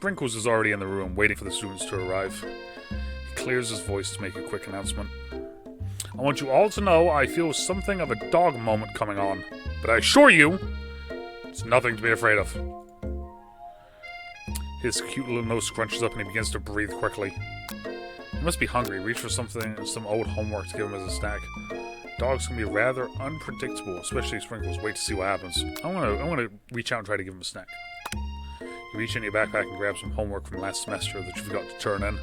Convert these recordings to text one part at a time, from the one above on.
Sprinkles is already in the room, waiting for the students to arrive. He clears his voice to make a quick announcement. I want you all to know I feel something of a dog moment coming on, but I assure you, it's nothing to be afraid of. His cute little nose scrunches up and he begins to breathe quickly. He must be hungry. Reach for some old homework to give him as a snack. Dogs can be rather unpredictable, especially Sprinkles. Wait to see what happens. I'm gonna reach out and try to give him a snack. You reach in your backpack and grab some homework from last semester that you forgot to turn in.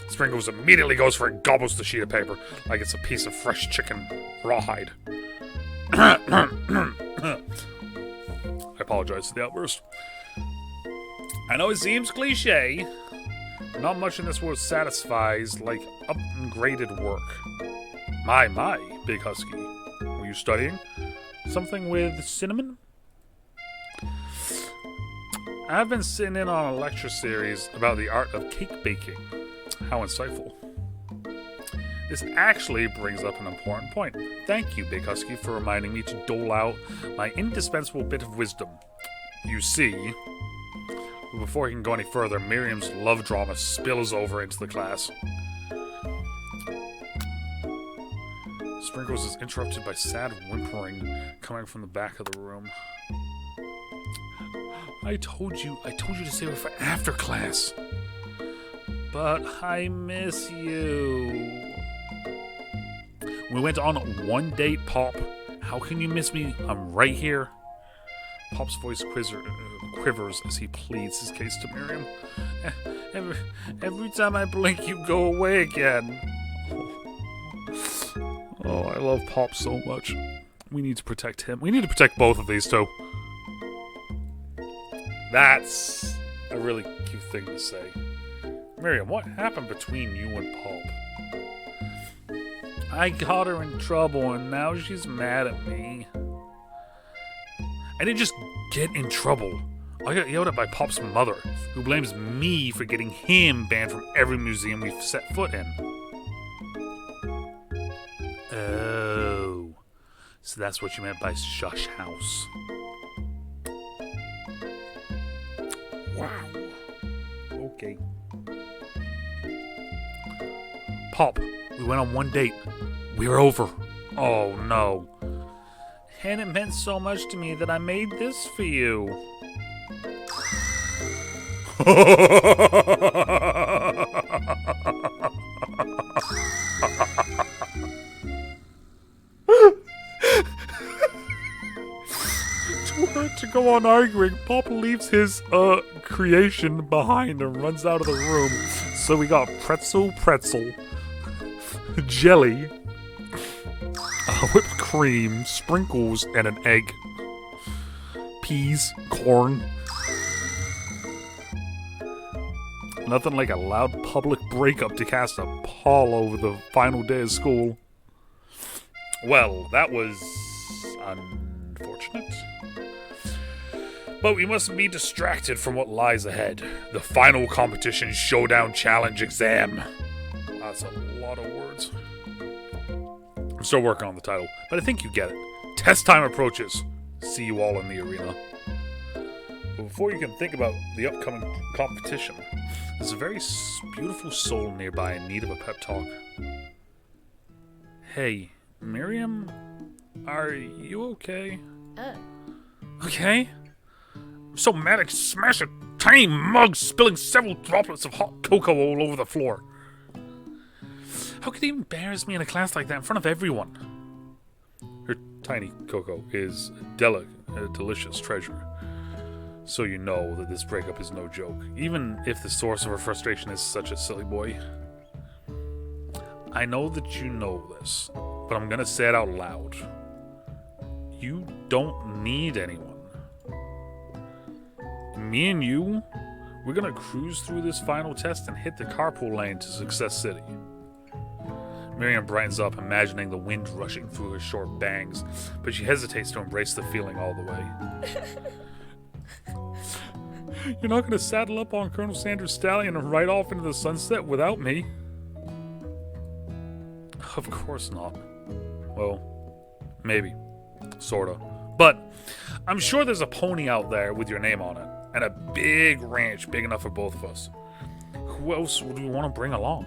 Sprinkles immediately goes for it and gobbles the sheet of paper like it's a piece of fresh chicken rawhide. I apologize for the outburst. I know it seems cliche, but not much in this world satisfies like upgraded work. My, Big Husky. Were you studying? Something with cinnamon? I've been sitting in on a lecture series about the art of cake baking. How insightful. This actually brings up an important point. Thank you, Big Husky, for reminding me to dole out my indispensable bit of wisdom. You see, before he can go any further, Miriam's love drama spills over into the class. Sprinkles is interrupted by sad whimpering coming from the back of the room. I told you to save it for after class. But I miss you. We went on one date, Pop. How can you miss me? I'm right here. Pop's voice quivers as he pleads his case to Miriam. Every time I blink, you go away again. Oh, I love Pop so much. We need to protect him. We need to protect both of these two. That's a really cute thing to say. Miriam, what happened between you and Pop? I got her in trouble and now she's mad at me. I didn't just get in trouble. I got yelled at by Pop's mother, who blames me for getting him banned from every museum we've set foot in. Oh, so that's what you meant by shush house. Wow. Okay. Pop, we went on one date. We're over. Oh no. And it meant so much to me that I made this for you. To go on arguing, Pop leaves his creation behind and runs out of the room. So we got pretzel, jelly, whipped cream, sprinkles, and an egg. Peas, corn. Nothing like a loud public breakup to cast a pall over the final day of school. Well, that was unfortunate. But we mustn't be distracted from what lies ahead. The final competition showdown challenge exam. That's a lot of words. I'm still working on the title, but I think you get it. Test time approaches. See you all in the arena. But before you can think about the upcoming competition, there's a very beautiful soul nearby in need of a pep talk. Hey, Miriam? Are you okay? Okay? I'm so mad I smashed a tiny mug, spilling several droplets of hot cocoa all over the floor. How could he embarrass me in a class like that in front of everyone? Her tiny cocoa is a delicious treasure. So you know that this breakup is no joke, even if the source of her frustration is such a silly boy. I know that you know this, but I'm gonna say it out loud. You don't need anyone. Me and you, we're gonna cruise through this final test and hit the carpool lane to Success City. Miriam brightens up, imagining the wind rushing through her short bangs, but she hesitates to embrace the feeling all the way. You're not gonna saddle up on Colonel Sanders' stallion and ride off into the sunset without me? Of course not. Well, maybe. Sorta. But I'm sure there's a pony out there with your name on it. and a big ranch big enough for both of us. Who else would we want to bring along?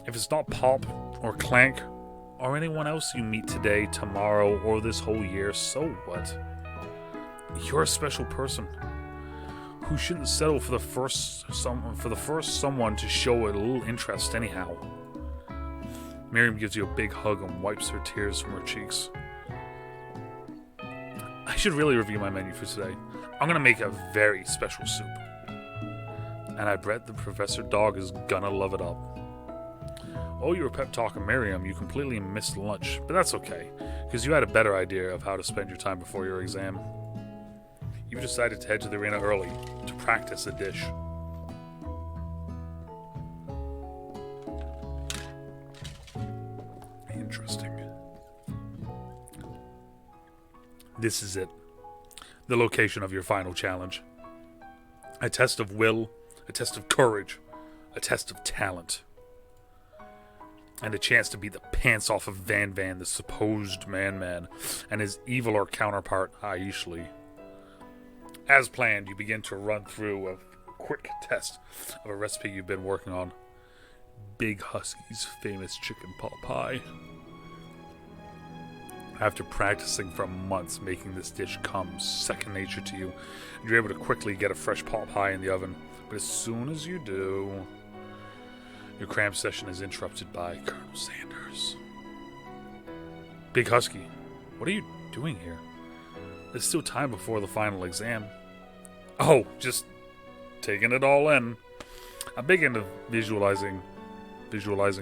If it's not Pop or Clank or anyone else you meet today, tomorrow, or this whole year, so what? You're a special person who shouldn't settle for the first someone to show a little interest anyhow. Miriam gives you a big hug and wipes her tears from her cheeks. I should really review my menu for today. I'm gonna make a very special soup. And I bet the Professor Dog is gonna love it up. Oh, you were pep talking Miriam, you completely missed lunch, but that's okay, because you had a better idea of how to spend your time before your exam. You've decided to head to the arena early to practice a dish. Interesting. This is it. The location of your final challenge. A test of will, a test of courage, a test of talent. And a chance to beat the pants off of Van, the supposed man, and his eviler counterpart, Aishley. As planned, you begin to run through a quick test of a recipe you've been working on. Big Husky's famous chicken pot pie. After practicing for months, making this dish come second nature to you, you're able to quickly get a fresh pot pie in the oven. But as soon as you do, your cram session is interrupted by Colonel Sanders. Big Husky, what are you doing here? There's still time before the final exam. Oh, just taking it all in. I'm big into visualizing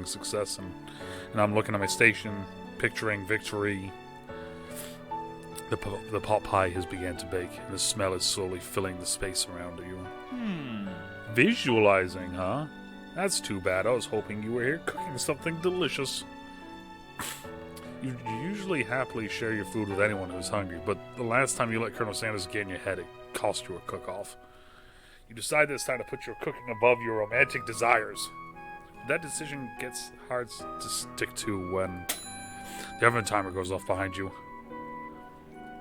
success, and I'm looking at my station, picturing victory. The pot pie has begun to bake, and the smell is slowly filling the space around you. Visualizing, huh? That's too bad. I was hoping you were here cooking something delicious. You usually happily share your food with anyone who's hungry, but the last time you let Colonel Sanders get in your head, it cost you a cook-off. You decide that it's time to put your cooking above your romantic desires. That decision gets hard to stick to when the oven timer goes off behind you.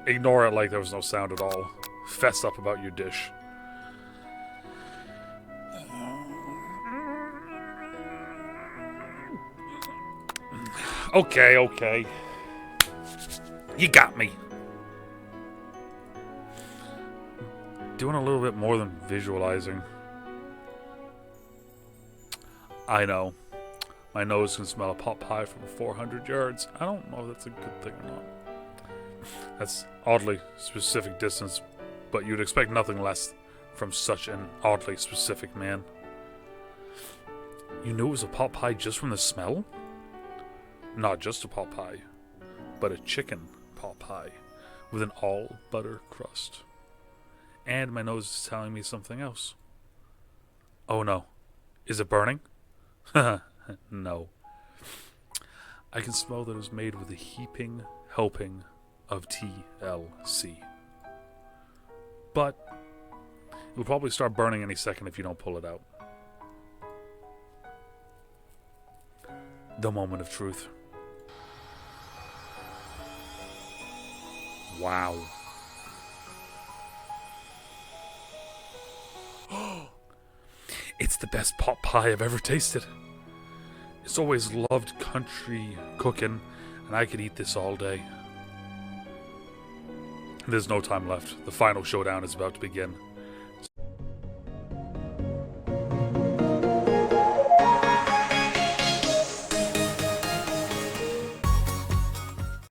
Ignore it like there was no sound at all. Fess up about your dish. Okay. You got me. Doing a little bit more than visualizing. I know. My nose can smell a pot pie from 400 yards. I don't know if that's a good thing or not. That's oddly specific distance, but you'd expect nothing less from such an oddly specific man. You knew it was a pot pie just from the smell? Not just a pot pie, but a chicken pot pie with an all-butter crust. And my nose is telling me something else. Oh no. Is it burning? No. I can smell that it was made with a heaping helping of TLC. But it'll probably start burning any second if you don't pull it out. The moment of truth. Wow. It's the best pot pie I've ever tasted. It's always loved country cooking, and I could eat this all day. There's no time left. The final showdown is about to begin.